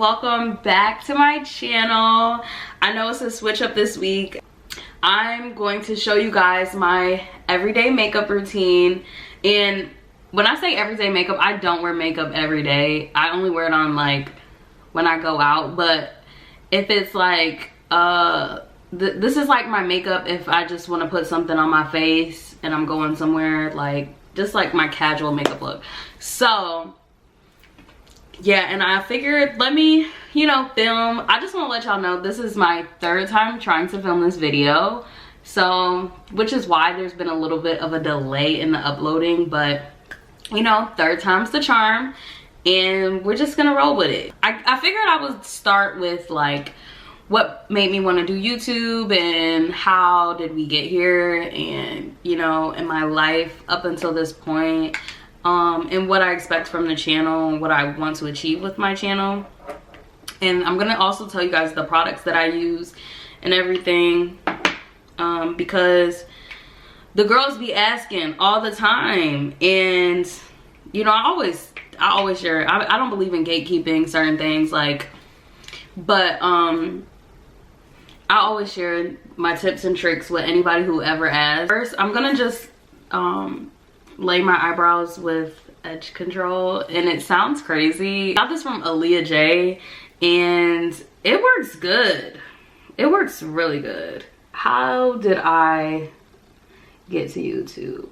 welcome back to my channel. I know it's a switch up this week. I'm going to show you guys my everyday makeup routine. And when I say everyday makeup, I don't wear makeup every day. I only wear it on like when I go out. But if it's like this is like my makeup if I just want to put something on my face and I'm going somewhere, like just like my casual makeup look. So yeah, and I figured let me, you know, film. I just want to let y'all know this is my third time trying to film this video, so which is why there's been a little bit of a delay in the uploading, but you know, third time's the charm and we're just gonna roll with it. I figured I would start with like what made me want to do YouTube and how did we get here, and you know, in my life up until this point, and what I expect from the channel and what I want to achieve with my channel. And I'm gonna also tell you guys the products that I use and everything, because the girls be asking all the time, and you know, I always share. I don't believe in gatekeeping certain things, like, but I always share my tips and tricks with anybody who ever asks. First, I'm gonna just lay my eyebrows with edge control, and it sounds crazy. I got this from Aaliyah J, and it works good. It works really good. How did I get to YouTube?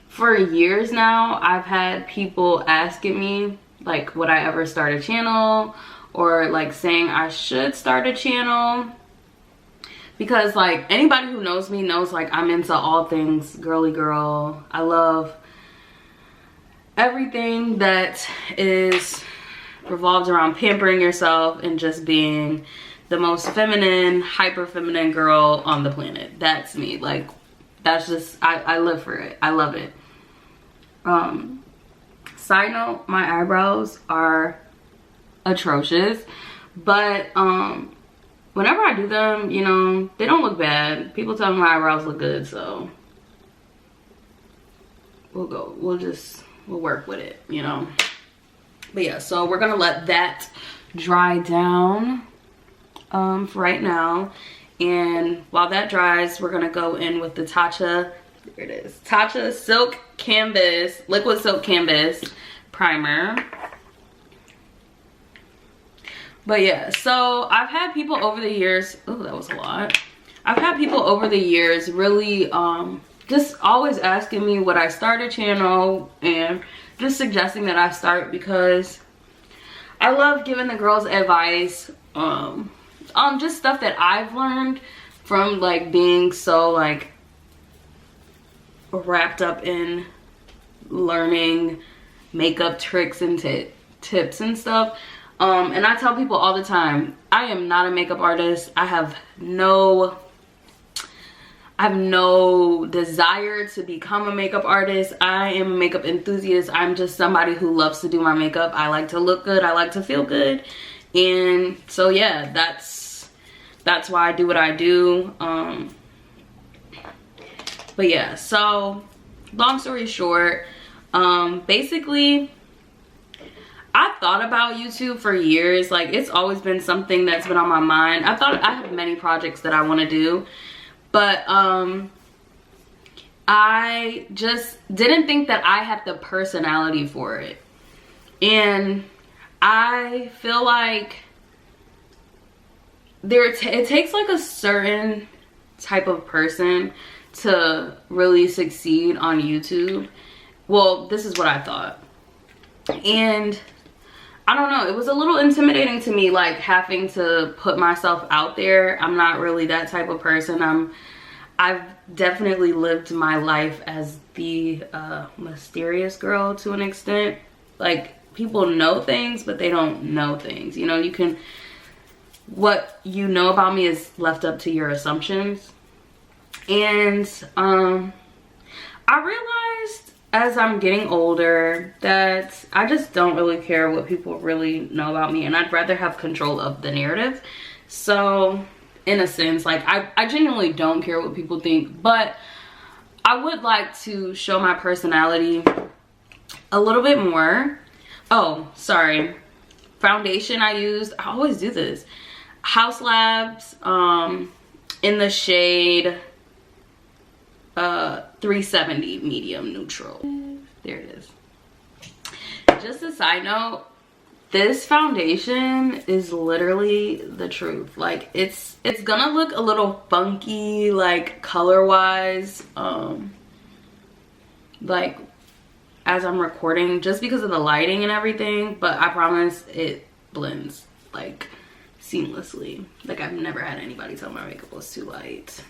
For years now, I've had people asking me like, would I ever start a channel, or like saying I should start a channel. Because like anybody who knows me knows like I'm into all things girly girl. I love everything that is revolved around pampering yourself and just being the most feminine, hyper feminine girl on the planet. That's me. Like, that's just, I live for it. I love it. Side note, my eyebrows are atrocious, but whenever I do them, you know, they don't look bad. People tell me my eyebrows look good, so we'll work with it, you know. But yeah, so we're gonna let that dry down for right now, and while that dries, we're gonna go in with the Tatcha, there it is, Tatcha Silk Canvas, Liquid Silk Canvas Primer. But yeah, so I've had people over the years, oh, that was a lot. I've had people over the years really just always asking me would I start a channel, and just suggesting that I start, because I love giving the girls advice on just stuff that I've learned from like being so like wrapped up in learning makeup tricks and tips and stuff. And I tell people all the time, I am not a makeup artist. I have no desire to become a makeup artist. I am a makeup enthusiast. I'm just somebody who loves to do my makeup. I like to look good. I like to feel good. And so yeah, that's why I do what I do. But yeah, so long story short, basically I thought about YouTube for years. Like, it's always been something that's been on my mind. I have many projects that I want to do, but I just didn't think that I had the personality for it. And I feel like it takes like a certain type of person to really succeed on YouTube. Well, this is what I thought. And I don't know, it was a little intimidating to me, like having to put myself out there. I'm not really that type of person. I've definitely lived my life as the mysterious girl to an extent. Like, people know things, but they don't know things. You know, what you know about me is left up to your assumptions. And I realized as I'm getting older that I just don't really care what people really know about me, and I'd rather have control of the narrative. So in a sense, like, I genuinely don't care what people think, but I would like to show my personality a little bit more. Oh, sorry. foundation I used, I always do this, House Labs, in the shade 370 medium neutral. There it is. Just a side note, this foundation is literally the truth. Like it's gonna look a little funky, like color wise, like as I'm recording, just because of the lighting and everything, but I promise it blends like seamlessly. Like I've never had anybody tell my makeup was too light,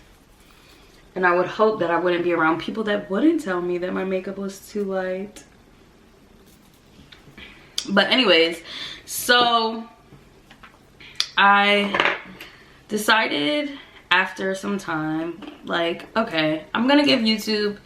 and I would hope that I wouldn't be around people that wouldn't tell me that my makeup was too light. But anyways, so I decided after some time, like, okay, I'm gonna give YouTube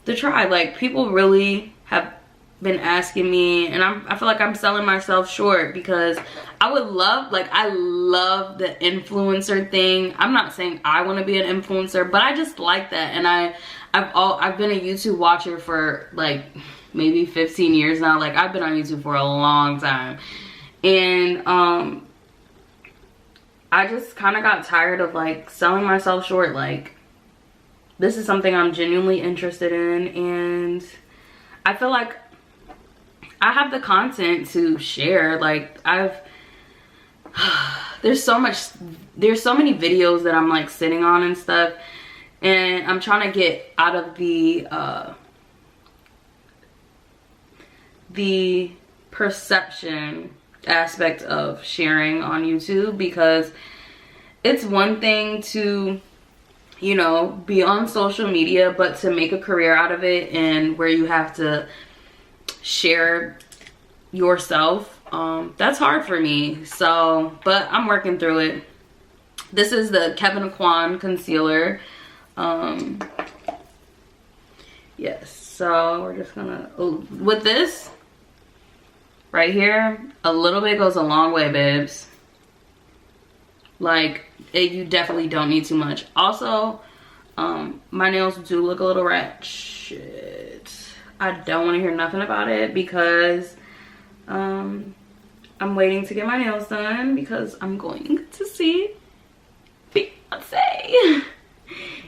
the try. Like, people really have been asking me, and I feel like I'm selling myself short, because I would love, like, I love the influencer thing. I'm not saying I want to be an influencer, but I just like that. And I've been a YouTube watcher for like maybe 15 years now. Like, I've been on YouTube for a long time, and I just kind of got tired of like selling myself short. Like, this is something I'm genuinely interested in, and I feel like I have the content to share. Like, there's so many videos that I'm like sitting on and stuff, and I'm trying to get out of the perception aspect of sharing on YouTube, because it's one thing to, you know, be on social media, but to make a career out of it, and where you have to share yourself, that's hard for me. So, but I'm working through it. This is the Kevin Kwan concealer. Yes, so we're just gonna, with this right here, a little bit goes a long way, babes. Like, you definitely don't need too much. Also, my nails do look a little ratchet. I don't want to hear nothing about it, because I'm waiting to get my nails done, because I'm going to see Beyonce.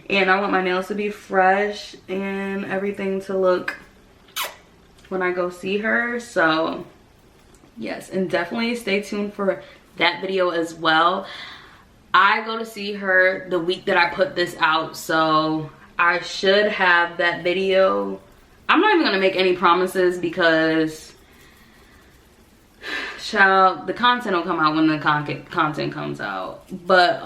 And I want my nails to be fresh and everything to look when I go see her. So yes, and definitely stay tuned for that video as well. I go to see her the week that I put this out, so I should have that video. I'm not even gonna make any promises, because child, the content will come out when the content comes out. But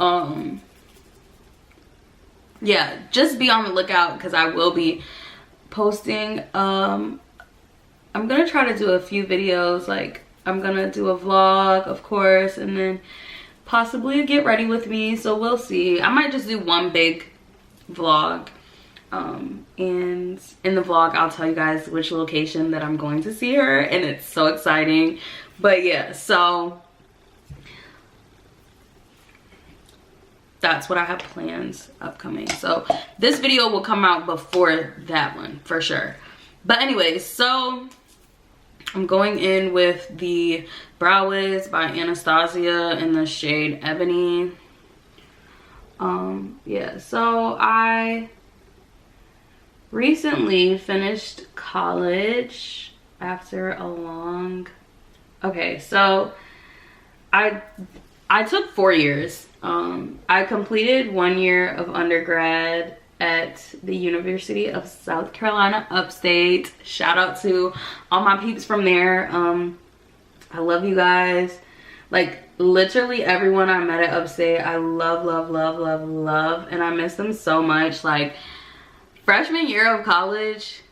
yeah, just be on the lookout, because I will be posting. I'm gonna try to do a few videos. Like, I'm gonna do a vlog, of course, and then possibly get ready with me. So we'll see. I might just do one big vlog, and in the vlog I'll tell you guys which location that I'm going to see her, and it's so exciting. But yeah, so that's what I have plans upcoming. So this video will come out before that one for sure. But anyways, so I'm going in with the Brow Wiz by Anastasia in the shade Ebony. Yeah, so I recently finished college after a long, okay, so I took 4 years. I completed 1 year of undergrad at the University of South Carolina Upstate. Shout out to all my peeps from there. I love you guys. Like, literally everyone I met at Upstate, I love, and I miss them so much. Like, freshman year of college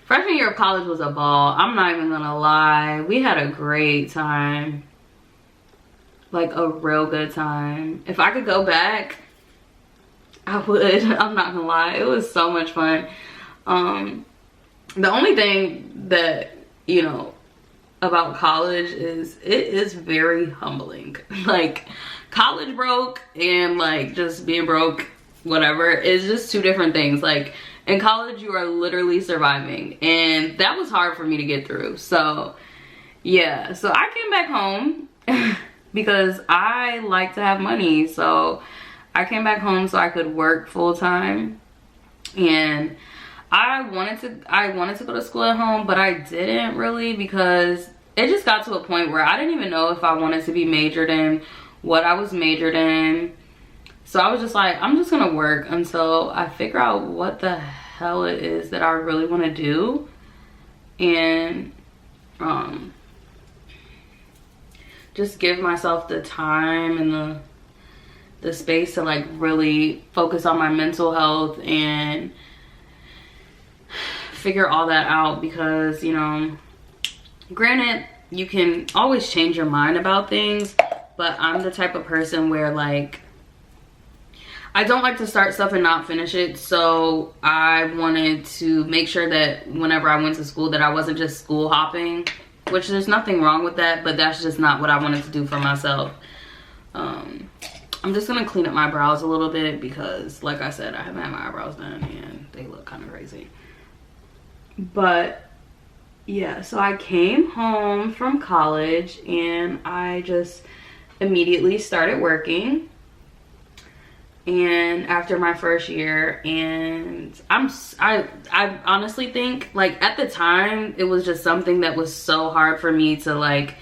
was a ball. I'm not even gonna lie. We had a great time. Like, a real good time. If I could go back, I would. I'm not gonna lie. It was so much fun. The only thing that, you know, about college is it is very humbling. Like, college broke and like just being broke, whatever, is just two different things. Like, in college you are literally surviving, and that was hard for me to get through. So yeah, so I came back home because I like to have money. So I came back home so I could work full-time. And I wanted to go to school at home, but I didn't really, because it just got to a point where I didn't even know if I wanted to be majored in what I was majored in. So I was just like, I'm just gonna work until I figure out what the hell it is that I really want to do, and just give myself the time and the space to like really focus on my mental health and figure all that out. Because, you know, granted, you can always change your mind about things, but I'm the type of person where like I don't like to start stuff and not finish it. So I wanted to make sure that whenever I went to school that I wasn't just school hopping, which there's nothing wrong with that, but that's just not what I wanted to do for myself. I'm just gonna clean up my brows a little bit because, like I said, I haven't had my eyebrows done and they look kind of crazy. But yeah, so I came home from college and I just immediately started working. And after my first year, and I honestly think, like, at the time it was just something that was so hard for me to like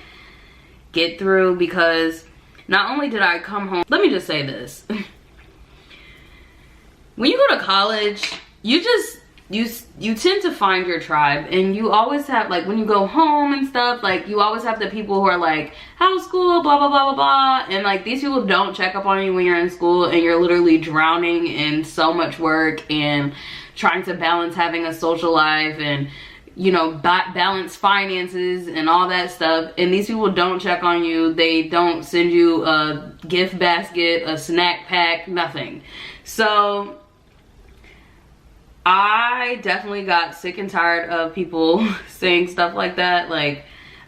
get through, because not only did I come home, let me just say this. When you go to college, you tend to find your tribe, and you always have, like, when you go home and stuff, like, you always have the people who are like, how's school, blah blah blah blah blah, and like these people don't check up on you when you're in school and you're literally drowning in so much work and trying to balance having a social life and, you know, balance finances and all that stuff, and these people don't check on you. They don't send you a gift basket, a snack pack, nothing. So I definitely got sick and tired of people saying stuff like that, like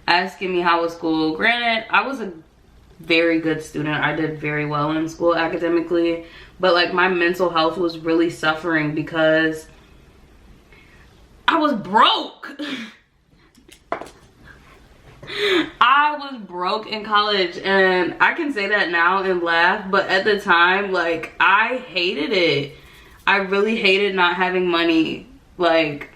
asking me how was school. Granted, I was a very good student. I did very well in school academically, but like my mental health was really suffering because I was broke. I was broke in college, and I can say that now and laugh, but at the time, like, I hated it. I really hated not having money. Like,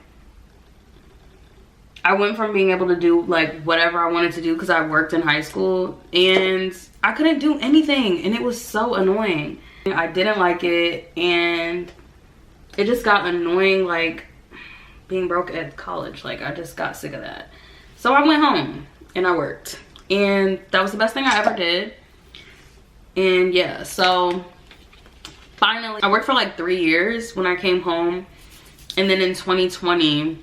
I went from being able to do like whatever I wanted to do because I worked in high school, and I couldn't do anything, and it was so annoying. I didn't like it, and it just got annoying, like being broke at college. Like, I just got sick of that. So I went home and I worked, and that was the best thing I ever did. And yeah, so finally I worked for like 3 years when I came home, and then in 2020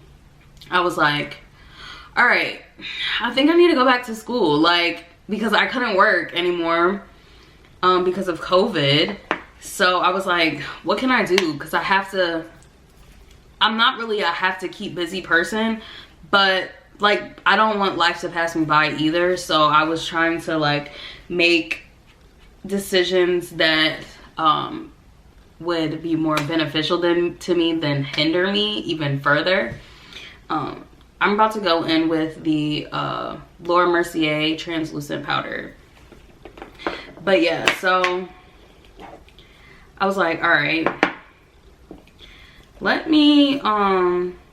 I was like, all right, I think I need to go back to school, like, because I couldn't work anymore because of COVID. So I was like, what can I do? Because I'm not really a have to keep busy person, but like I don't want life to pass me by either. So I was trying to like make decisions that would be more beneficial to me than hinder me even further. I'm about to go in with the Laura Mercier translucent powder. But yeah, so I was like, all right, let me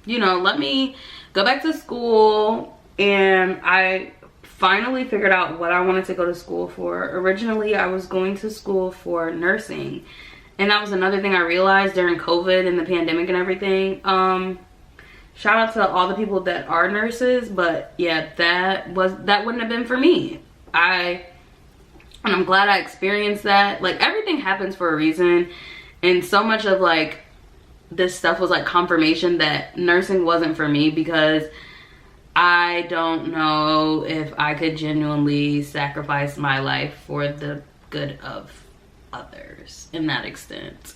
you know, let me go back to school. And I finally figured out what I wanted to go to school for. Originally I was going to school for nursing, and that was another thing I realized during COVID and the pandemic and everything. Shout out to all the people that are nurses, but yeah, that wouldn't have been for me. And I'm glad I experienced that. Like, everything happens for a reason, and so much of like this stuff was like confirmation that nursing wasn't for me, because I don't know if I could genuinely sacrifice my life for the good of others in that extent.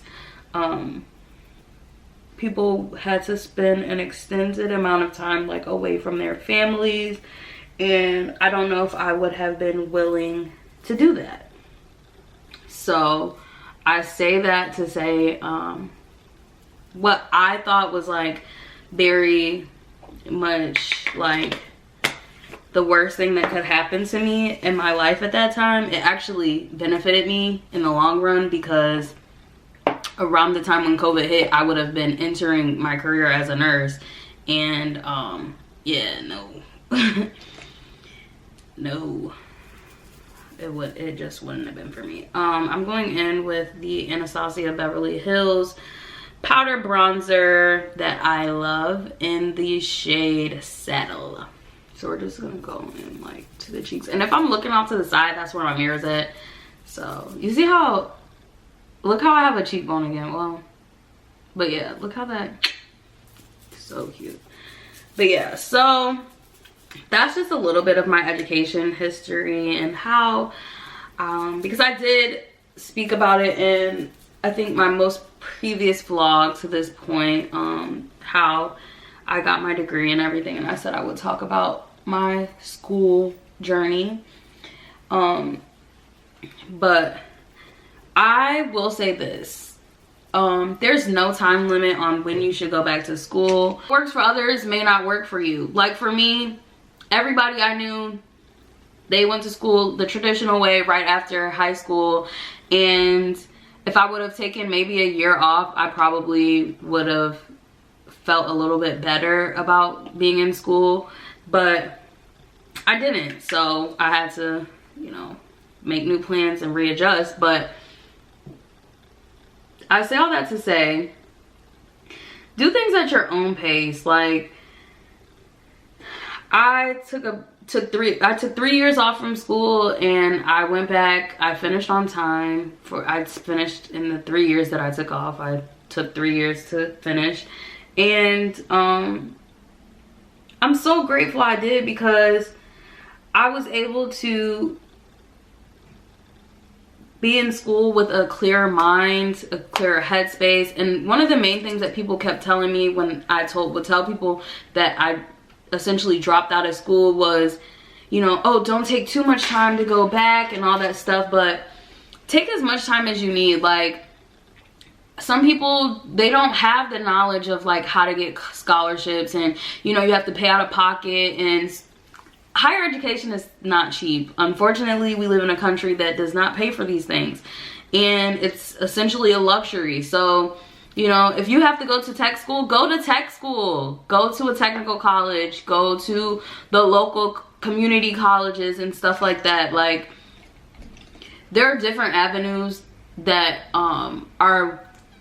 People had to spend an extended amount of time like away from their families, and I don't know if I would have been willing to do that. So I say that to say what I thought was like very much like the worst thing that could happen to me in my life at that time. It actually benefited me in the long run, because around the time when COVID hit, I would have been entering my career as a nurse. And yeah, no. No. It just wouldn't have been for me. I'm going in with the Anastasia Beverly Hills powder bronzer that I love in the shade Saddle. So we're just gonna go in like to the cheeks. And if I'm looking off to the side, that's where my mirror's at. So you see how, look how I have a cheekbone again. Well, but yeah, look how that, so cute. But yeah, so that's just a little bit of my education history and how, because I did speak about it in, I think, my most previous vlog to this point, how I got my degree and everything, and I said I would talk about my school journey. But I will say this, there's no time limit on when you should go back to school. What works for others may not work for you. Like for me, everybody I knew, they went to school the traditional way right after high school, and if I would have taken maybe a year off, I probably would have felt a little bit better about being in school, but I didn't. So I had to, you know, make new plans and readjust. But I say all that to say, do things at your own pace. Like, I took 3 years off from school, and I went back. I finished on time. I finished in the 3 years that I took off. I took 3 years to finish, and I'm so grateful I did, because I was able to be in school with a clearer mind, a clearer headspace. And one of the main things that people kept telling me when I would tell people that I essentially dropped out of school was, you know, oh, don't take too much time to go back and all that stuff, but take as much time as you need. Like, some people, they don't have the knowledge of like how to get scholarships, and you know, you have to pay out of pocket, and higher education is not cheap. Unfortunately, we live in a country that does not pay for these things, and it's essentially a luxury. So, you know, if you have to go to tech school, go to tech school. Go to a technical college. Go to the local community colleges and stuff like that. Like, there are different avenues that are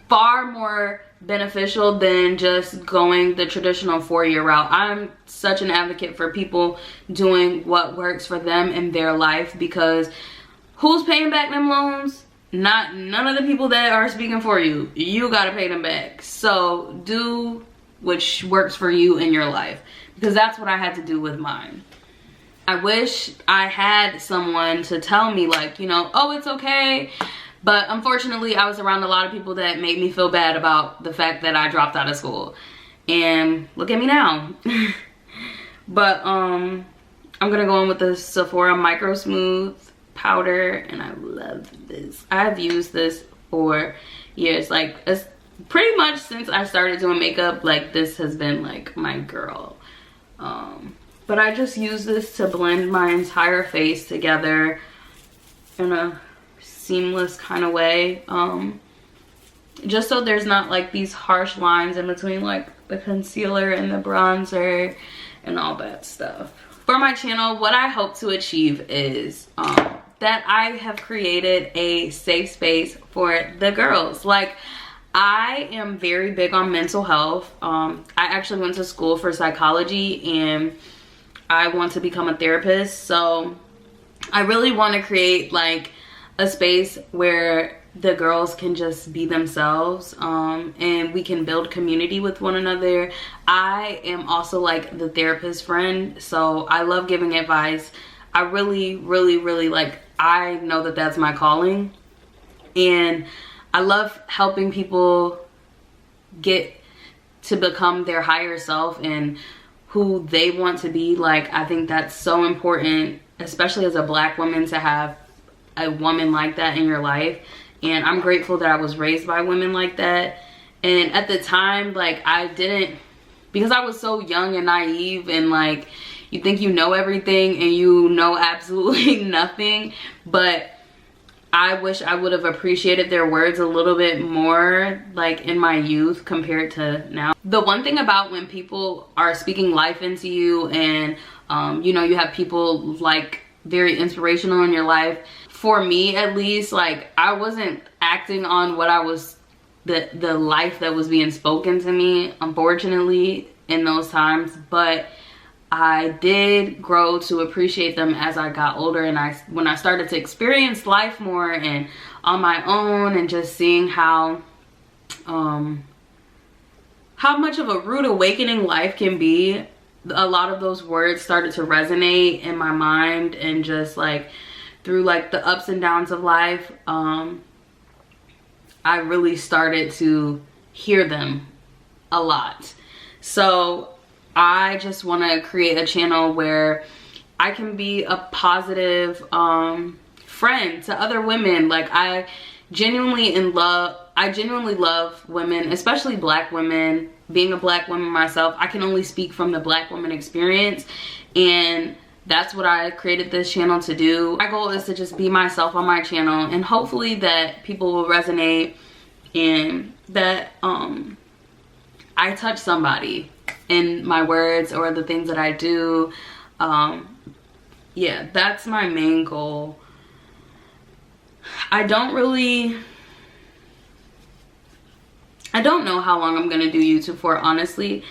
far more beneficial than just going the traditional 4-year route. I'm such an advocate for people doing what works for them in their life, because who's paying back them loans? None of the people that are speaking for you. You gotta pay them back. So do what works for you in your life, because that's what I had to do with mine. I wish I had someone to tell me, like, you know, oh, it's okay. But unfortunately, I was around a lot of people that made me feel bad about the fact that I dropped out of school. And look at me now. But I'm gonna go in with the Sephora Micro Smooth powder, and I love this. I've used this for years. Like, it's pretty much since I started doing makeup, like, this has been like my girl. But I just use this to blend my entire face together in a seamless kind of way, just so there's not like these harsh lines in between like the concealer and the bronzer and all that stuff. For my channel, what I hope to achieve is that I have created a safe space for the girls. Like, I am very big on mental health. I actually went to school for psychology, and I want to become a therapist. So I really want to create like a space where the girls can just be themselves, and we can build community with one another. I am also like the therapist friend, so I love giving advice. I really like, I know that that's my calling, and I love helping people get to become their higher self and who they want to be. Like, I think that's so important, especially as a Black woman, to have a woman like that in your life. And I'm grateful that I was raised by women like that. And at the time, like, I didn't, because I was so young and naive, and like, you think you know everything and you know absolutely nothing. But I wish I would have appreciated their words a little bit more, like in my youth compared to now. The one thing about when people are speaking life into you and you know, you have people like very inspirational in your life, for me at least, like I wasn't acting on what I was, the life that was being spoken to me, unfortunately, in those times. But I did grow to appreciate them as I got older, and when I started to experience life more and on my own, and just seeing how much of a rude awakening life can be, a lot of those words started to resonate in my mind, and just like through like the ups and downs of life, I really started to hear them a lot. So I just want to create a channel where I can be a positive friend to other women. Like I genuinely love women, especially Black women. Being a Black woman myself, I can only speak from the Black woman experience, and that's what I created this channel to do. My goal is to just be myself on my channel, and hopefully that people will resonate, and that I touch somebody in my words or the things that I do. Yeah, that's my main goal. I don't know how long I'm gonna do YouTube for, honestly.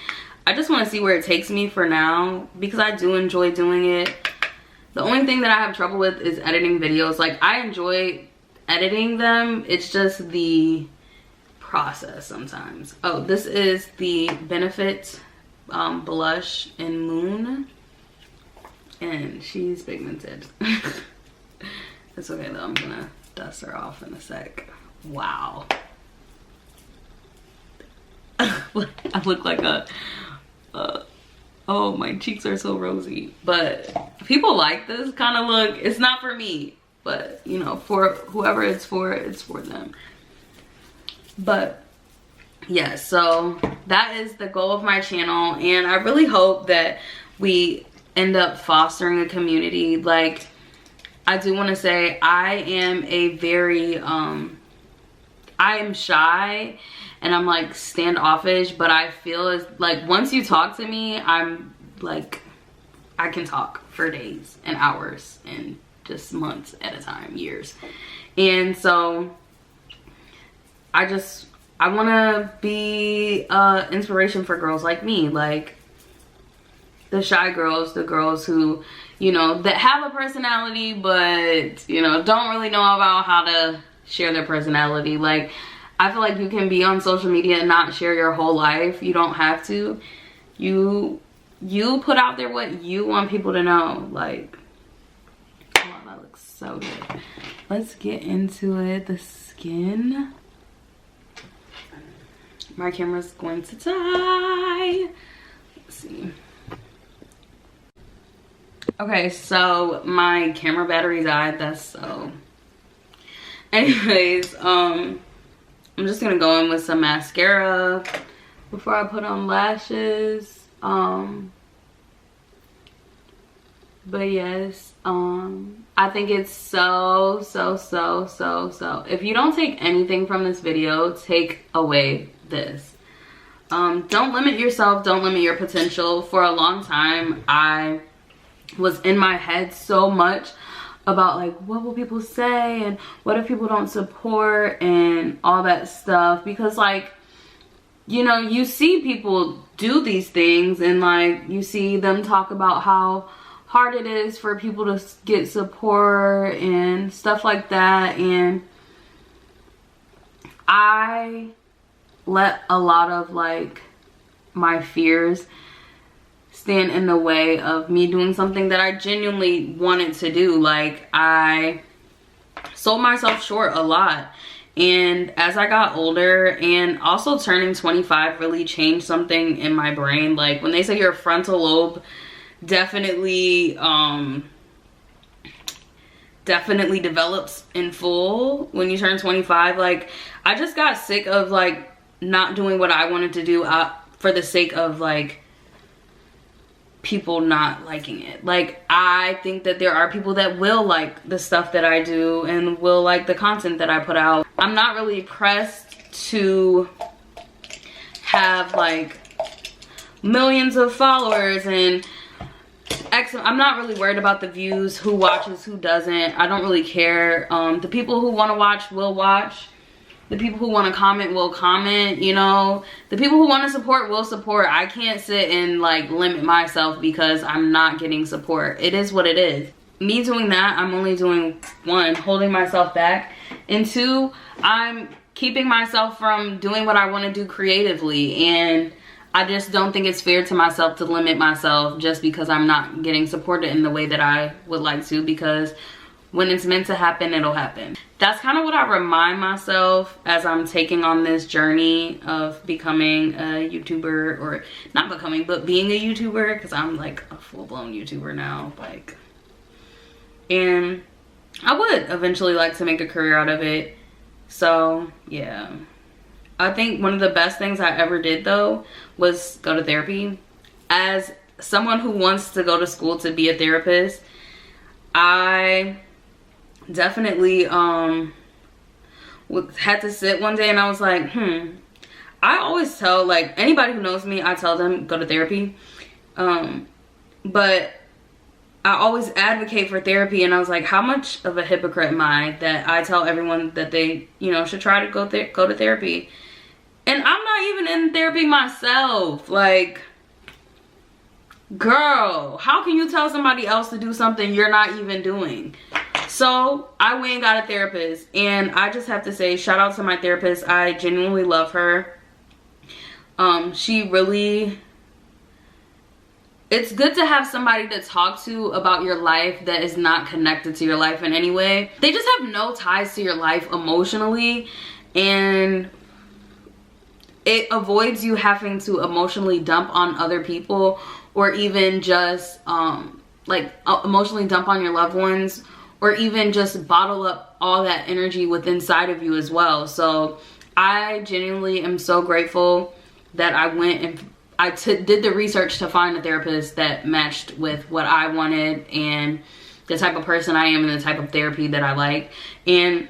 I just want to see where it takes me for now, because I do enjoy doing it. The only thing that I have trouble with is editing videos. Like I enjoy editing them, it's just the process sometimes. Oh, this is the Benefit blush in Moon, and she's pigmented. It's okay though, I'm gonna dust her off in a sec. Wow. I look like a oh, my cheeks are so rosy. But people like this kind of look. It's not for me, but you know, for whoever it's for them. But yeah, so that is the goal of my channel, and I really hope that we end up fostering a community. Like I do want to say, I am a very I am shy and I'm like standoffish, but I feel as like once you talk to me, I'm like, I can talk for days and hours and just months at a time, years. And so I want to be inspiration for girls like me, like the shy girls, the girls who, you know, that have a personality, but, you know, don't really know about how to share their personality. Like, I feel like you can be on social media and not share your whole life. You don't have to. You put out there what you want people to know. Like, oh, that looks so good. Let's get into it. The skin. My camera's going to die. Let's see. Okay, so my camera battery died. That's so. Anyways, I'm just gonna go in with some mascara before I put on lashes. But yes, I think it's so. If you don't take anything from this video, take away this. Don't limit yourself, don't limit your potential. For a long time, I was in my head so much about like, what will people say, and what if people don't support, and all that stuff. Because like, you know, you see people do these things, and like you see them talk about how hard it is for people to get support and stuff like that. And I let a lot of like my fears stand in the way of me doing something that I genuinely wanted to do. Like, I sold myself short a lot. And as I got older, and also turning 25 really changed something in my brain. Like, when they say your frontal lobe definitely develops in full when you turn 25. Like, I just got sick of like not doing what I wanted to do for the sake of like people not liking it. Like, I think that there are people that will like the stuff that I do and will like the content that I put out. I'm not really pressed to have like millions of followers and I'm not really worried about the views, who watches, who doesn't. I don't really care. The people who want to watch will watch. The people who want to comment will comment, you know. The people who want to support will support. I can't sit and like limit myself because I'm not getting support. It is what it is. Me doing that, I'm only doing one, holding myself back, and two, I'm keeping myself from doing what I want to do creatively. And I just don't think it's fair to myself to limit myself just because I'm not getting supported in the way that I would like to, because when it's meant to happen, it'll happen. That's kind of what I remind myself as I'm taking on this journey of becoming a YouTuber, or not becoming, but being a YouTuber, because I'm like a full-blown YouTuber now, like, and I would eventually like to make a career out of it. So yeah, I think one of the best things I ever did though was go to therapy. As someone who wants to go to school to be a therapist, I definitely had to sit one day and I was like, I always tell, like, anybody who knows me, I tell them go to therapy, but I always advocate for therapy, and I was like, how much of a hypocrite am I that I tell everyone that they, you know, should try to go to therapy, and I'm not even in therapy myself. Like, girl, how can you tell somebody else to do something you're not even doing? So I went and got a therapist, and I just have to say, shout out to my therapist. I genuinely love her. She really, it's good to have somebody to talk to about your life that is not connected to your life in any way. They just have no ties to your life emotionally, and it avoids you having to emotionally dump on other people, or even just emotionally dump on your loved ones, or even just bottle up all that energy within inside of you as well. So I genuinely am so grateful that I went and I did the research to find a therapist that matched with what I wanted and the type of person I am and the type of therapy that I like. And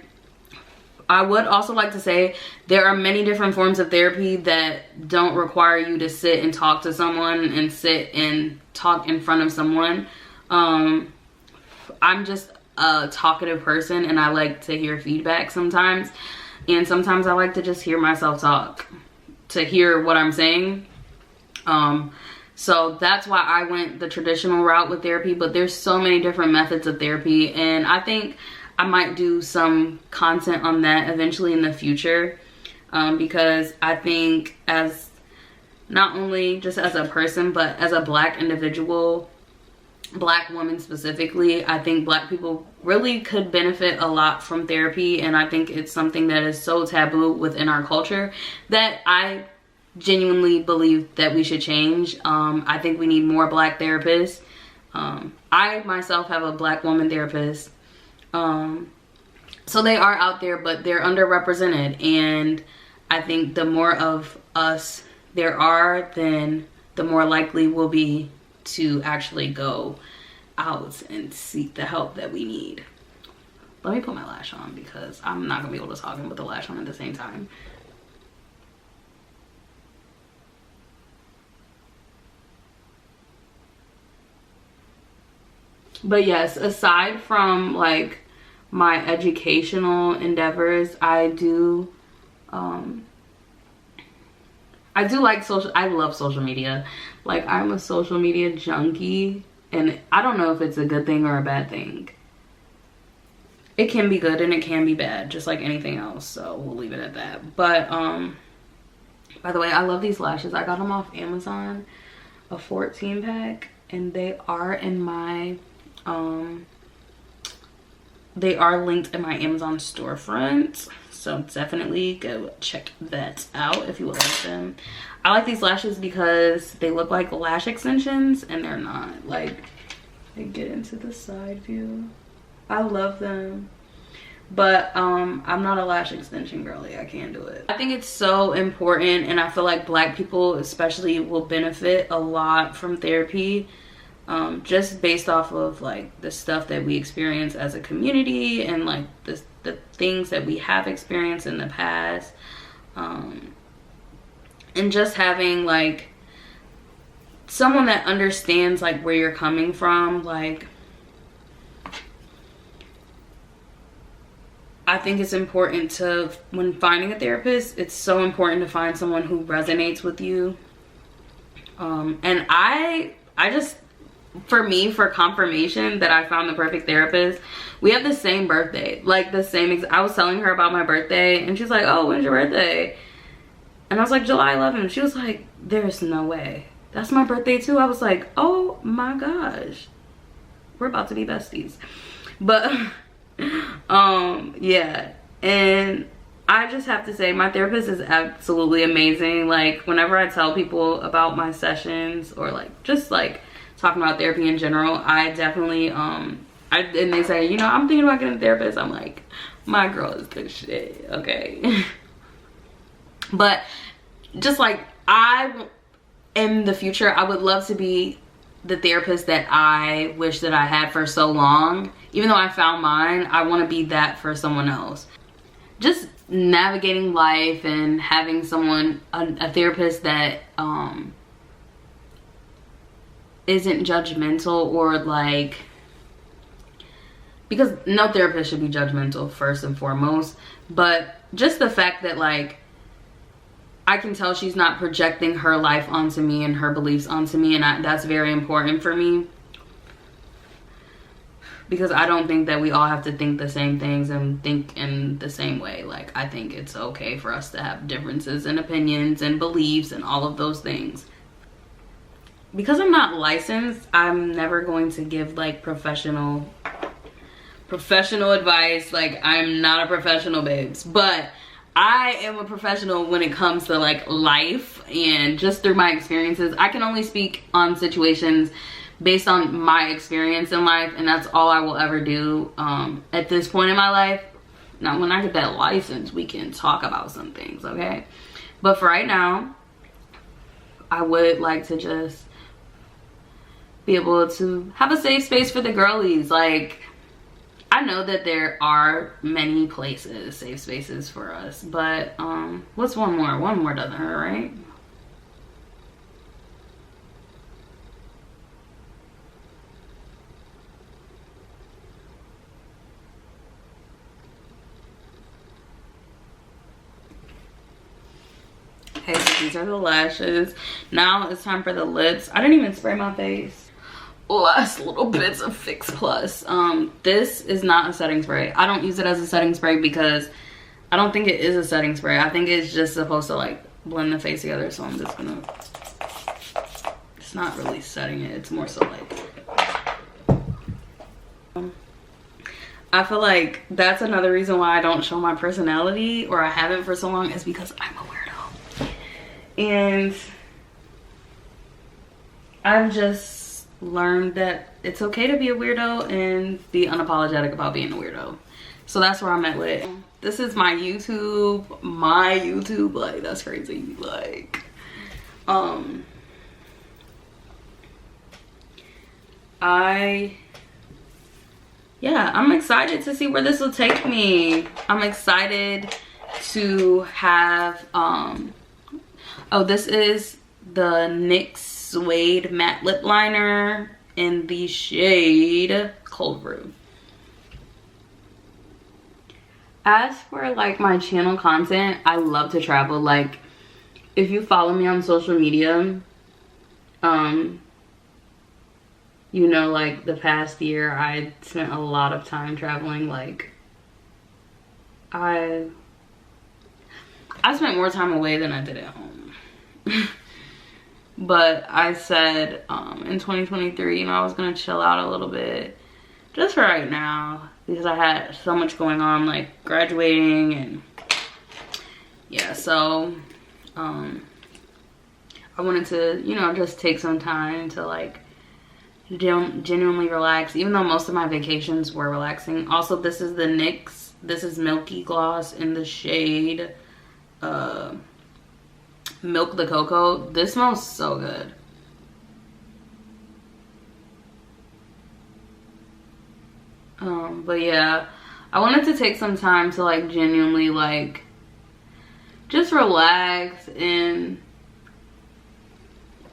I would also like to say there are many different forms of therapy that don't require you to sit and talk to someone and sit and talk in front of someone. I'm just a talkative person, and I like to hear feedback sometimes, and sometimes I like to just hear myself talk, to hear what I'm saying. So that's why I went the traditional route with therapy, but there's so many different methods of therapy, and I think I might do some content on that eventually in the future, because I think as not only just as a person, but as a Black individual, Black woman specifically, I think Black people really could benefit a lot from therapy. And I think it's something that is so taboo within our culture that I genuinely believe that we should change. I think we need more Black therapists. I myself have a Black woman therapist, so they are out there, but they're underrepresented, and I think the more of us there are, then the more likely we'll be to actually go out and seek the help that we need. Let me put my lash on because I'm not gonna be able to talk and put the lash on at the same time. But yes, aside from like my educational endeavors, I do like I love social media. Like, I'm a social media junkie, and I don't know if it's a good thing or a bad thing. It can be good and it can be bad, just like anything else, so we'll leave it at that. But by the way, I love these lashes. I got them off Amazon, a 14 pack, and they are in my they are linked in my Amazon storefront, so definitely go check that out if you would like them. I like these lashes because they look like lash extensions, and they're not. Like, they get into the side view. I love them, but I'm not a lash extension girly. I can't do it. I think it's so important, and I feel like Black people especially will benefit a lot from therapy. just based off of like the stuff that we experience as a community and like the things that we have experienced in the past, and just having like someone that understands like where you're coming from. Like, I think it's important to, when finding a therapist, it's so important to find someone who resonates with you. And I just, for me, for confirmation that I found the perfect therapist, we have the same birthday. Like the same, I was telling her about my birthday and she's like, oh, when's your birthday? And I was like, July 11th. She was like, there's no way. That's my birthday too. I was like, oh my gosh. We're about to be besties. But, yeah. And I just have to say, my therapist is absolutely amazing. Like, whenever I tell people about my sessions or like, just like talking about therapy in general, I definitely, and they say, you know, I'm thinking about getting a therapist. I'm like, my girl is the shit, okay? But just like, in the future, I would love to be the therapist that I wish that I had for so long. Even though I found mine, I want to be that for someone else. Just navigating life and having someone, a therapist that isn't judgmental, or like, because no therapist should be judgmental first and foremost, but just the fact that like I can tell she's not projecting her life onto me and her beliefs onto me, and that's very important for me, because I don't think that we all have to think the same things and think in the same way. Like, I think it's okay for us to have differences in opinions and beliefs and all of those things. Because I'm not licensed, I'm never going to give like professional advice. Like, I'm not a professional, babes, but I am a professional when it comes to like life, and just through my experiences. I can only speak on situations based on my experience in life, and that's all I will ever do at this point in my life. Now, when I get that license, we can talk about some things, okay? But for right now, I would like to just be able to have a safe space for the girlies. Like, I know that there are many places, safe spaces for us, but what's one more? One more doesn't hurt, right? Okay, so these are the lashes. Now it's time for the lips. I didn't even spray my face. Last little bits of Fix Plus. This is not a setting spray. I don't use it as a setting spray because I don't think it is a setting spray. I think it's just supposed to like blend the face together. So I'm just gonna, it's not really setting it. It's more so like, I feel like that's another reason why I don't show my personality, or I haven't for so long, is because I'm a weirdo. And I've just learned that it's okay to be a weirdo and be unapologetic about being a weirdo. So that's where I'm at with it. This is my YouTube, like, that's crazy. Like, I'm excited to see where this will take me. I'm excited to have, oh, this is the NYX Suede matte lip liner in the shade Cold Brew. As for like my channel content, I love to travel. Like, if you follow me on social media, you know, like the past year I spent a lot of time traveling. Like, I spent more time away than I did at home. But I said in 2023, you know, I was gonna chill out a little bit just for right now, because I had so much going on, like graduating, and yeah, so I wanted to, you know, just take some time to like genuinely relax, even though most of my vacations were relaxing. Also, this is the NYX, this is Milky Gloss in the shade Milk the Cocoa. This smells so good. But yeah, I wanted to take some time to like genuinely like just relax and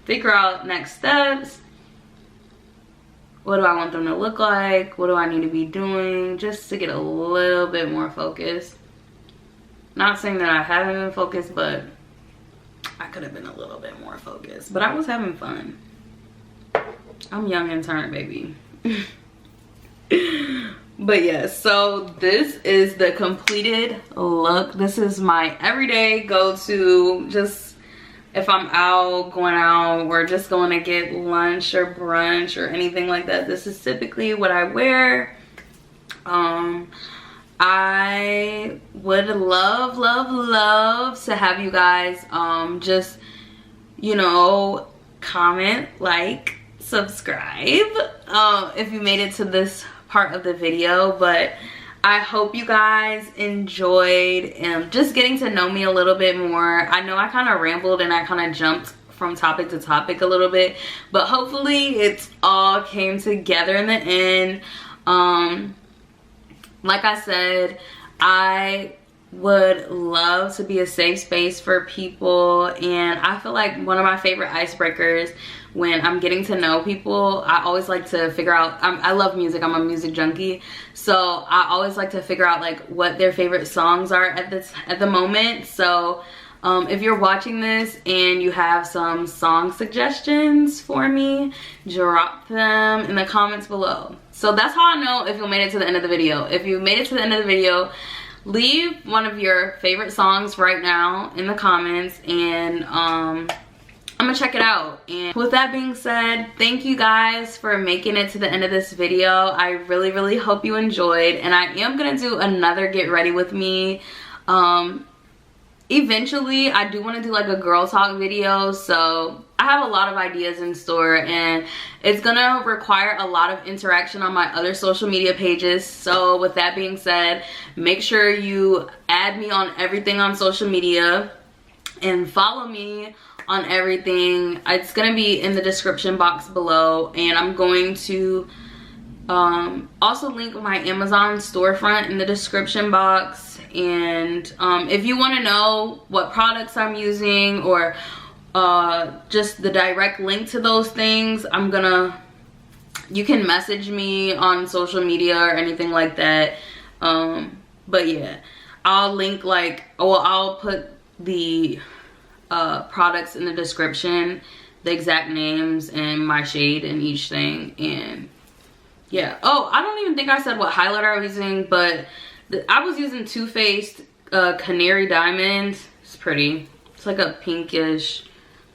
figure out next steps. What do I want them to look like? What do I need to be doing? Just to get a little bit more focused. Not saying that I haven't been focused, but I could have been a little bit more focused. But I was having fun. I'm young and turned, baby. But yeah, so this is the completed look. This is my everyday go-to, just if I'm out, going out, or just going to get lunch or brunch or anything like that. This is typically what I wear. I would love to have you guys just, you know, comment, like, subscribe if you made it to this part of the video. But I hope you guys enjoyed just getting to know me a little bit more. I know I kind of rambled and I kind of jumped from topic to topic a little bit, but hopefully it's all came together in the end. Like I said, I would love to be a safe space for people, and I feel like one of my favorite icebreakers when I'm getting to know people, I always like to figure out, I love music, I'm a music junkie, so I always like to figure out like what their favorite songs are at the moment. So if you're watching this and you have some song suggestions for me, drop them in the comments below. So that's how I know if you made it to the end of the video. If you made it to the end of the video, leave one of your favorite songs right now in the comments, and I'm gonna check it out. And with that being said, thank you guys for making it to the end of this video. I really hope you enjoyed, and I am gonna do another get ready with me. Eventually I do want to do like a girl talk video, so I have a lot of ideas in store, and it's gonna require a lot of interaction on my other social media pages. So with that being said, make sure you add me on everything on social media and follow me on everything. It's gonna be in the description box below, and I'm going to also link my Amazon storefront in the description box. And if you want to know what products I'm using, or just the direct link to those things, you can message me on social media or anything like that. But yeah, I'll link I'll put the products in the description, the exact names and my shade and each thing. And yeah, oh, I don't even think I said what highlighter I was using, but I was using Too Faced Canary Diamond. It's pretty. It's like a pinkish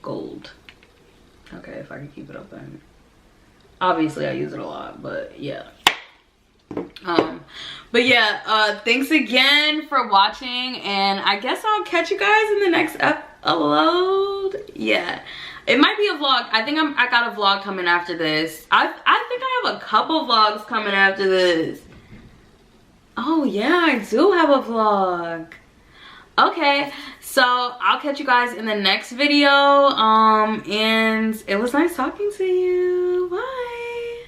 gold. Okay, if I can keep it open. Obviously I use it a lot, but yeah. But yeah, thanks again for watching, and I guess I'll catch you guys in the next upload. Yeah, it might be a vlog. I think I got a vlog coming after this. I think I have a couple vlogs coming after this. Oh yeah, I do have a vlog. Okay, so I'll catch you guys in the next video. And it was nice talking to you. Bye.